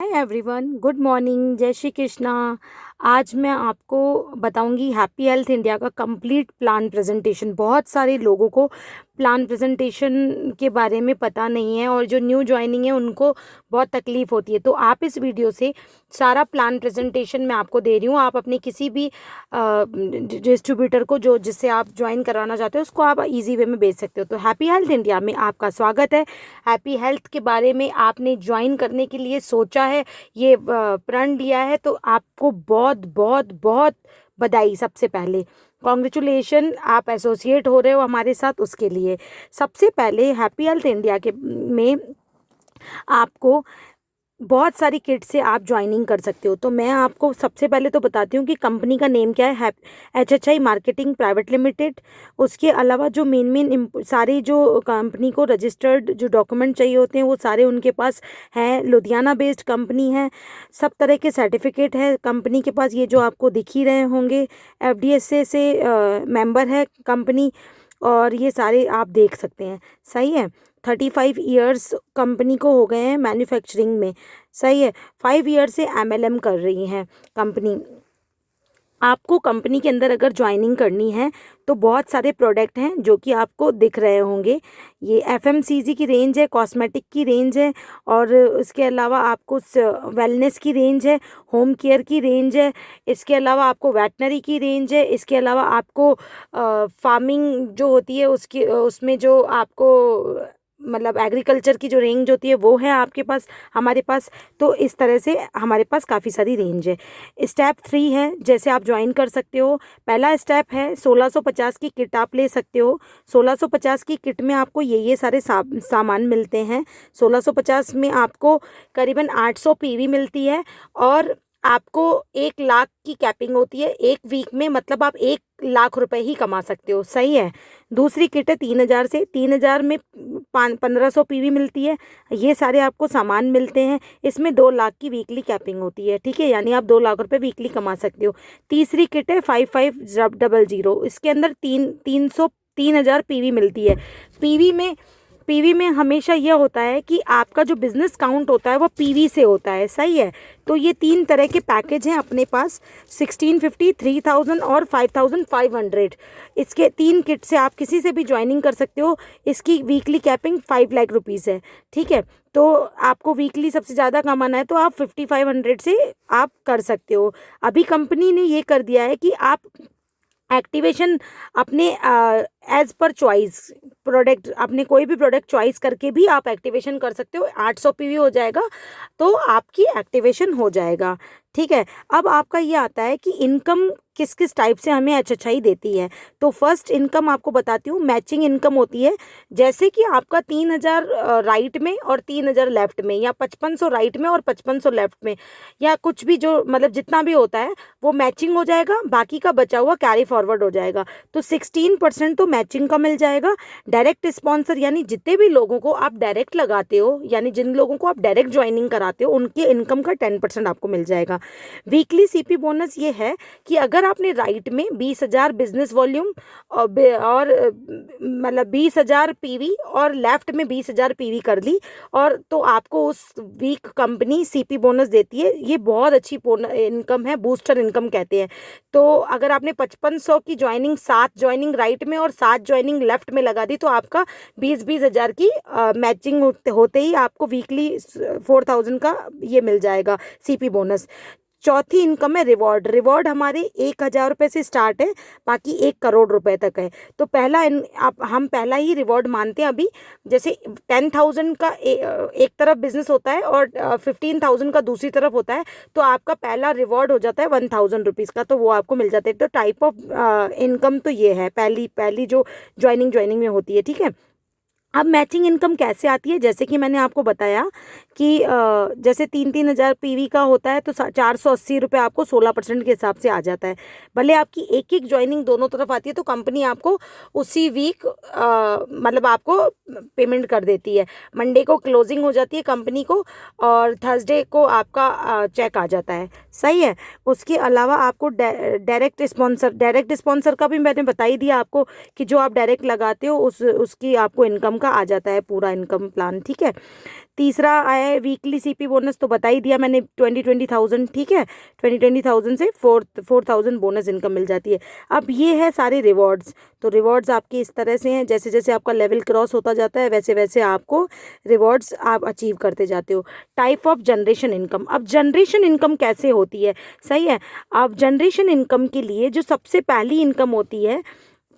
Hi everyone, good morning, जय श्री कृष्णा। आज मैं आपको बताऊंगी हैप्पी हेल्थ इंडिया का कंप्लीट प्लान प्रेजेंटेशन। बहुत सारे लोगों को प्लान प्रेजेंटेशन के बारे में पता नहीं है और जो न्यू ज्वाइनिंग है उनको बहुत तकलीफ होती है। तो आप इस वीडियो से सारा प्लान प्रेजेंटेशन मैं आपको दे रही हूँ। आप अपने किसी भी डिस्ट्रीब्यूटर को जो जिससे आप ज्वाइन करवाना चाहते हो उसको आप इजी वे में भेज सकते हो। तो हैप्पी हेल्थ इंडिया में आपका स्वागत है। हैप्पी हेल्थ के बारे में आपने ज्वाइन करने के लिए सोचा है, ये प्रण लिया है, तो आपको बहुत बहुत बहुत बधाई। सबसे पहले कॉन्ग्रेचुलेशन, आप एसोसिएट हो रहे हो हमारे साथ, उसके लिए सबसे पहले हैप्पी हेल्थ इंडिया के में आपको बहुत सारी किट से आप ज्वाइनिंग कर सकते हो। तो मैं आपको सबसे पहले तो बताती हूँ कि कंपनी का नेम क्या है, HHI मार्केटिंग प्राइवेट लिमिटेड। उसके अलावा जो मेन सारे जो कंपनी को रजिस्टर्ड जो डॉक्यूमेंट चाहिए होते हैं वो सारे उनके पास हैं। लुधियाना बेस्ड कंपनी है, सब तरह के सर्टिफिकेट है कंपनी के पास। ये जो आपको दिख ही रहे होंगे, FDSA से मेंबर है कंपनी, और ये सारे आप देख सकते हैं। सही है। 35 ईयर्स कंपनी को हो गए हैं मैन्युफैक्चरिंग में। सही है। 5 ईयर से MLM कर रही हैं कंपनी। आपको कंपनी के अंदर अगर ज्वाइनिंग करनी है तो बहुत सारे प्रोडक्ट हैं जो कि आपको दिख रहे होंगे। ये FMCG की रेंज है, कॉस्मेटिक की रेंज है, और इसके अलावा आपको वेलनेस की रेंज है, होम केयर की रेंज है, इसके अलावा आपको वेटनरी की रेंज है, इसके अलावा आपको फार्मिंग जो होती है उसकी उसमें जो आपको मतलब एग्रीकल्चर की जो रेंज होती है वो है आपके पास, हमारे पास। तो इस तरह से हमारे पास काफ़ी सारी रेंज है। स्टेप 3 है जैसे आप ज्वाइन कर सकते हो। पहला स्टेप है 1650 की किट आप ले सकते हो। 1650 की किट में आपको ये सारे सामान मिलते हैं। 1650 में आपको करीबन 800 PV मिलती है, और आपको 1 लाख की कैपिंग होती है एक वीक में, मतलब आप 1 लाख रुपए ही कमा सकते हो। सही है। दूसरी किट है 3000 से, 3000 में 1500 PV मिलती है। ये सारे आपको सामान मिलते हैं। इसमें 2 लाख की वीकली कैपिंग होती है। ठीक है, यानी आप 2 लाख रुपए वीकली कमा सकते हो। तीसरी किट है 5500, इसके अंदर 3000 PV मिलती है। पीवी में पीवी में हमेशा यह होता है कि आपका जो बिजनेस काउंट होता है वो पीवी से होता है। सही है। तो ये 3 तरह के पैकेज हैं अपने पास, 1650, 3000 और 5500। इसके 3 किट से आप किसी से भी ज्वाइनिंग कर सकते हो। इसकी वीकली कैपिंग 5 लाख रुपीज़ है। ठीक है। तो आपको वीकली सबसे ज़्यादा कमाना है तो आप 5500 से आप कर सकते हो। अभी कंपनी ने ये कर दिया है कि आप एक्टिवेशन अपने एज पर चॉइस प्रोडक्ट, अपने कोई भी प्रोडक्ट चॉइस करके भी आप एक्टिवेशन कर सकते हो। 800 PV हो जाएगा तो आपकी एक्टिवेशन हो जाएगा। ठीक है। अब आपका ये आता है कि इनकम किस किस टाइप से हमें HHI देती है। तो फर्स्ट इनकम आपको बताती हूँ, मैचिंग इनकम होती है। जैसे कि आपका 3000 राइट में और 3000 लेफ्ट में, या 5500 राइट में और 5500 लेफ्ट में, या कुछ भी जो मतलब जितना भी होता है वो मैचिंग हो जाएगा, बाकी का बचा हुआ कैरी फॉरवर्ड हो जाएगा। तो 16% तो मैचिंग का मिल जाएगा। डायरेक्ट स्पॉन्सर यानी जितने भी लोगों को आप डायरेक्ट लगाते हो, यानी जिन लोगों को आप डायरेक्ट ज्वाइनिंग कराते हो, उनके इनकम का 10% आपको मिल जाएगा। वीकली CP बोनस ये है कि अगर आपने राइट में 20,000 बिजनेस वॉल्यूम और मतलब 20,000 PV और लेफ्ट में 20,000 PV कर ली, और तो आपको उस वीक कंपनी CP बोनस देती है। ये बहुत अच्छी इनकम है, बूस्टर इनकम कहते हैं। तो अगर आपने 5500 की ज्वाइनिंग 7 ज्वाइनिंग राइट में और 7 ज्वाइनिंग लेफ्ट में लगा दी तो आपका 20,000 की मैचिंग होते ही आपको वीकली 4000 का ये मिल जाएगा CP बोनस। चौथी इनकम है रिवॉर्ड। रिवॉर्ड हमारे 1000 रुपये से स्टार्ट है, बाकी 1 करोड़ रुपए तक है। तो पहला आप हम पहला ही रिवॉर्ड मानते हैं अभी। जैसे 10,000 का एक तरफ बिजनेस होता है और 15,000 का दूसरी तरफ होता है, तो आपका पहला रिवॉर्ड हो जाता है 1000 रुपीज़ का, तो वो आपको मिल जाता है। तो टाइप ऑफ इनकम तो ये है, पहली जो ज्वाइनिंग में होती है। ठीक है। अब मैचिंग इनकम कैसे आती है, जैसे कि मैंने आपको बताया कि जैसे 3-3 हज़ार PV का होता है तो 480 रुपये आपको 16% के हिसाब से आ जाता है। भले आपकी एक एक ज्वाइनिंग दोनों तरफ आती है तो कंपनी आपको उसी वीक मतलब आपको पेमेंट कर देती है। मंडे को क्लोजिंग हो जाती है कंपनी को, और थर्सडे को आपका चेक आ जाता है। सही है। उसके अलावा आपको डायरेक्ट स्पॉन्सर का भी मैंने बता ही दिया आपको कि जो आप डायरेक्ट लगाते हो उसकी आपको इनकम का आ जाता है पूरा इनकम प्लान। ठीक है। तीसरा आया है वीकली सीपी बोनस, तो बता ही दिया मैंने 20,000, ठीक है। 20,000 से 4,000 बोनस इनकम मिल जाती है। अब ये है सारे रिवॉर्ड्स। तो रिवॉर्ड्स आपके इस तरह से हैं, जैसे जैसे आपका लेवल क्रॉस होता जाता है वैसे वैसे आपको रिवॉर्ड्स आप अचीव करते जाते हो। टाइप ऑफ जनरेशन इनकम, अब जनरेशन इनकम कैसे होती है, सही है। अब जनरेशन इनकम के लिए जो सबसे पहली इनकम होती है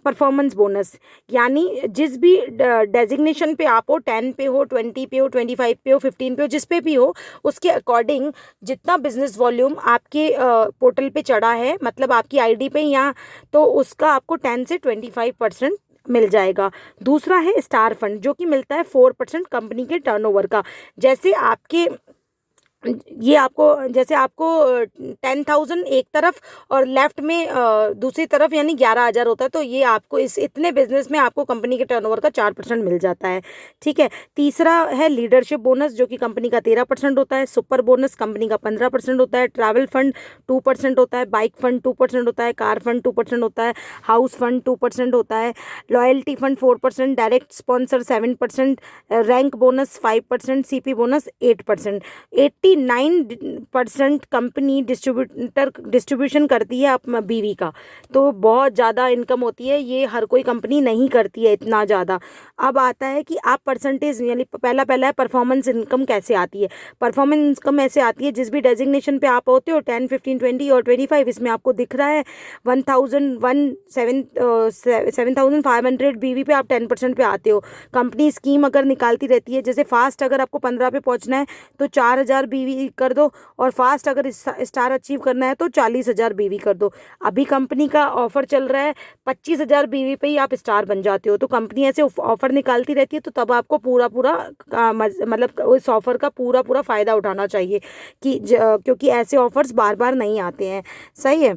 परफॉर्मेंस बोनस, यानी जिस भी डेजिग्नेशन पे आप हो, 10 पे हो, 20 पे हो, 25 पे हो, 15 पे हो, जिस पे भी हो, उसके अकॉर्डिंग जितना बिजनेस वॉल्यूम आपके पोर्टल पे चढ़ा है, मतलब आपकी आईडी पे, या तो उसका आपको 10 से 25% मिल जाएगा। दूसरा है स्टार फंड, जो कि मिलता है 4% कंपनी के टर्नओवर का। जैसे आपके ये आपको, जैसे आपको 10,000 एक तरफ और लेफ्ट में दूसरी तरफ यानी 11,000 होता है, तो ये आपको इस इतने बिजनेस में आपको कंपनी के टर्नओवर का 4% मिल जाता है, ठीक है। तीसरा है लीडरशिप बोनस, जो कि कंपनी का 13% होता है। सुपर बोनस कंपनी का 15% होता है। ट्रैवल फंड 2% होता है। बाइक फंड 2% होता है। कार फंड 2% होता है। हाउस फंड 2% होता है। Loyalty fund 4%, direct sponsor 7%, rank bonus 5%, CP bonus 8%। 89% company distribution करती है अपना बीवी का, तो बहुत ज़्यादा इनकम होती है, ये हर कोई कंपनी नहीं करती है इतना ज़्यादा। अब आता है कि आप परसेंटेज, यानी पहला है परफॉर्मेंस इनकम कैसे आती है। परफॉर्मेंस इनकम ऐसे आती है, जिस भी डेजिग्नेशन पे आप होते हो, 10, 15, 20 और 25, इसमें आपको दिख रहा है 7,500 बीवी पे आप 10% पे आते हो। कंपनी स्कीम अगर निकालती रहती है, जैसे फास्ट अगर आपको 15 पे पहुंचना है तो 4,000 बीवी कर दो, और फास्ट अगर स्टार अचीव करना है तो 40,000 बीवी कर दो। अभी कंपनी का ऑफर चल रहा है 25,000 बीवी पे ही आप स्टार बन जाते हो। तो कंपनी ऐसे ऑफर निकालती रहती है, तो तब आपको पूरा पूरा मतलब उस ऑफर का पूरा पूरा फ़ायदा उठाना चाहिए, कि क्योंकि ऐसे ऑफर्स बार बार नहीं आते हैं, सही है।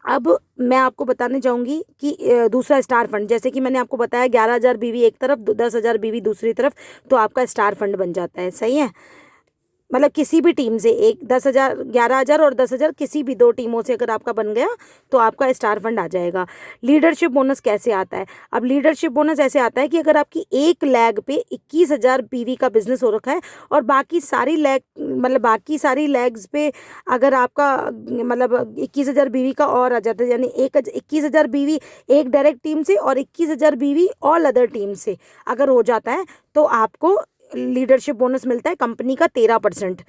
अब मैं आपको बताने चाहूँगी कि दूसरा स्टार फंड, जैसे कि मैंने आपको बताया 11,000 बीवी एक तरफ, 10,000 बीवी दूसरी तरफ, तो आपका स्टार फंड बन जाता है, सही है। मतलब किसी भी टीम से एक 10,000, 11,000 और 10,000, किसी भी दो टीमों से अगर आपका बन गया तो आपका स्टार फंड आ जाएगा। लीडरशिप बोनस कैसे आता है। अब लीडरशिप बोनस ऐसे आता है कि अगर आपकी एक लैग पे 21,000 पीवी का बिजनेस हो रखा है, और बाकी सारी लैग, मतलब बाकी सारी लैग्स पे अगर आपका मतलब 21,000 बीवी का और आ जाता है, यानी 21,000 बीवी एक डायरेक्ट टीम से और 21,000 बीवी ऑल अदर टीम से अगर हो जाता है, तो आपको लीडरशिप बोनस मिलता है कंपनी का 13%,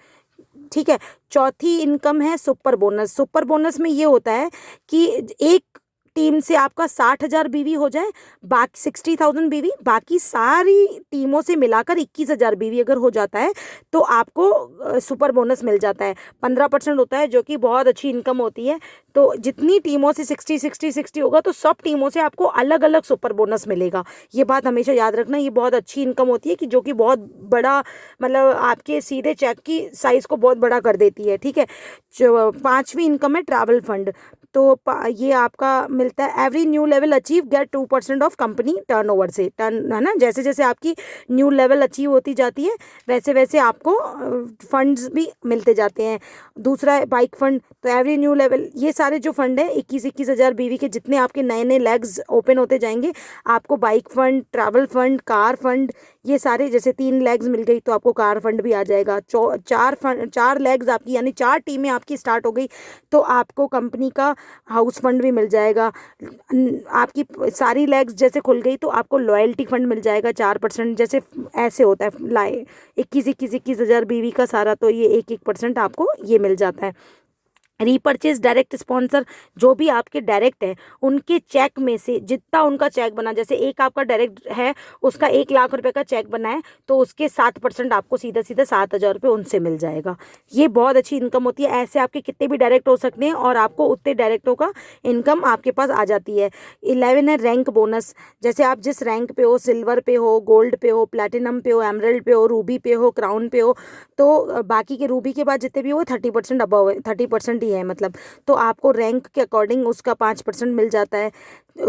ठीक है। चौथी इनकम है सुपर बोनस। सुपर बोनस में ये होता है कि एक टीम से आपका 60,000 बीवी हो जाए, बाकी 60,000 बीवी, बाकी सारी टीमों से मिलाकर 21,000 बीवी अगर हो जाता है, तो आपको सुपर बोनस मिल जाता है। 15% होता है, जो कि बहुत अच्छी इनकम होती है। तो जितनी टीमों से 60 होगा, तो सब टीमों से आपको अलग अलग सुपर बोनस मिलेगा। ये बात हमेशा याद रखना, ये बहुत अच्छी इनकम होती है, कि जो कि बहुत बड़ा, मतलब आपके सीधे चेक की साइज को बहुत बड़ा कर देती है, ठीक है। पांचवी इनकम है ट्रैवल फंड। तो ये आपका मिलता है every new level achieve get 2% of company turnover से, टर्न है ना, जैसे जैसे आपकी न्यू लेवल अचीव होती जाती है वैसे वैसे आपको फंड्स भी मिलते जाते हैं। दूसरा है बाइक फंड। तो एवरी न्यू लेवल, ये सारे जो फंड है 21,000 बीवी के, जितने आपके नए नए लेग्स ओपन होते जाएंगे, आपको bike fund, travel fund, car fund, ये सारे, जैसे 3 लेग्स मिल गई तो आपको कार फंड भी आ जाएगा। 4 लेग्स आपकी, यानी 4 टीमें आपकी स्टार्ट हो गई, तो आपको कंपनी का हाउस फंड भी मिल जाएगा। आपकी सारी लेग्स जैसे खुल गई, तो आपको लॉयल्टी फंड मिल जाएगा 4%, जैसे ऐसे होता है 21,000 बीवी का सारा, तो ये 1% आपको ये मिल जाता है। रीपर्चेज डायरेक्ट स्पॉन्सर, जो भी आपके डायरेक्ट है उनके चेक में से जितना उनका चेक बना, जैसे एक आपका डायरेक्ट है, उसका 1 लाख रुपए का चेक बना है, तो उसके 7% आपको सीधा सीधा 7,000 रुपये उनसे मिल जाएगा। ये बहुत अच्छी इनकम होती है। ऐसे आपके कितने भी डायरेक्ट हो सकते हैं, और आपको उतने डायरेक्टों का इनकम आपके पास आ जाती है। 11 है रैंक बोनस। जैसे आप जिस रैंक पे हो, सिल्वर पे हो, गोल्ड पे हो, प्लेटिनम पे हो, एमरल्ड पे हो, रूबी पे हो, क्राउन पे हो, तो बाकी के रूबी के बाद जितने भी हो 30% अबव है, 30% ही है मतलब, तो आपको रैंक के अकॉर्डिंग उसका 5% मिल जाता है।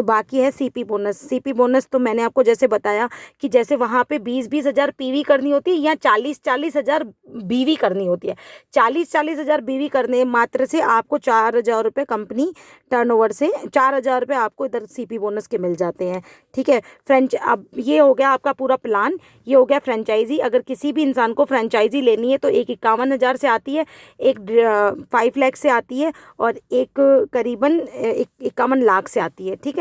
बाकी है सीपी बोनस। सीपी बोनस तो मैंने आपको जैसे बताया कि जैसे वहाँ पे 20-20 हज़ार पीवी करनी होती है या 40-40 हज़ार बीवी करनी होती है। 40-40 हज़ार बीवी करने मात्र से आपको 4,000 रुपये कंपनी टर्नओवर से 4,000 रुपये आपको इधर सीपी बोनस के मिल जाते हैं। ठीक है, अब ये हो गया आपका पूरा प्लान। ये हो गया फ्रेंचाइजी। अगर किसी भी इंसान को फ्रेंचाइजी लेनी है तो एक 51,000 से आती है, एक 5 लाख से आती है और एक करीबन 51 लाख से आती है। ठीक है,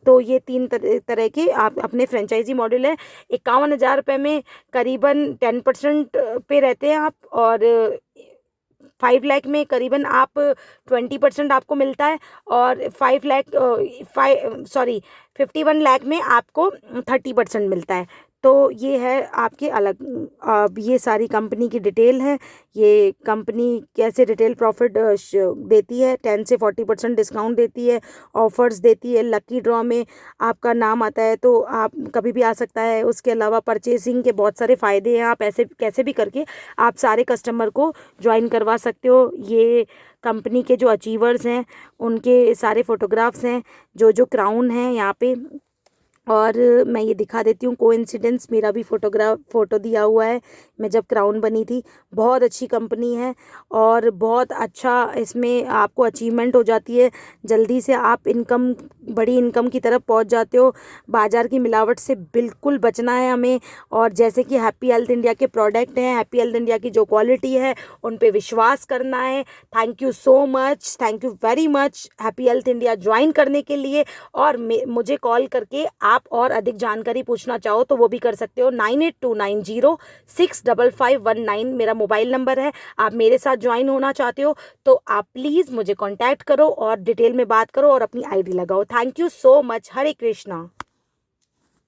तो ये 3 तरह के आप अपने फ्रेंचाइजी मॉडल है। 51,000 रुपये में करीबन 10% पे रहते हैं आप, और 5 लाख में करीबन आप 20% आपको मिलता है, और 51 लाख में आपको 30% मिलता है। तो ये है आपके अलग। अब ये सारी कंपनी की डिटेल है। ये कंपनी कैसे रिटेल प्रॉफिट देती है, 10 से 40% डिस्काउंट देती है, ऑफर्स देती है, लकी ड्रॉ में आपका नाम आता है तो आप कभी भी आ सकता है। उसके अलावा परचेसिंग के बहुत सारे फ़ायदे हैं। आप ऐसे कैसे भी करके आप सारे कस्टमर को ज्वाइन करवा सकते हो। ये कंपनी के जो अचीवर्स हैं उनके सारे फ़ोटोग्राफ्स हैं, जो क्राउन हैं यहाँ पे। और मैं ये दिखा देती हूँ, कोइंसिडेंस मेरा भी फ़ोटो दिया हुआ है, मैं जब क्राउन बनी थी। बहुत अच्छी कंपनी है और बहुत अच्छा इसमें आपको अचीवमेंट हो जाती है। जल्दी से आप बड़ी इनकम की तरफ पहुंच जाते हो। बाज़ार की मिलावट से बिल्कुल बचना है हमें। और जैसे कि हैप्पी हेल्थ इंडिया के प्रोडक्ट हैं, हैप्पी हेल्थ इंडिया की जो क्वालिटी है उन पे विश्वास करना है। Thank you so much, thank you very much happy health India join करने के लिए। और मुझे कॉल करके आप और अधिक जानकारी पूछना चाहो तो वो भी कर सकते हो। 9829065519 मेरा मोबाइल नंबर है। आप मेरे साथ ज्वाइन होना चाहते हो तो आप प्लीज़ मुझे कांटेक्ट करो और डिटेल में बात करो और अपनी आईडी लगाओ। Thank you so much. Hare Krishna.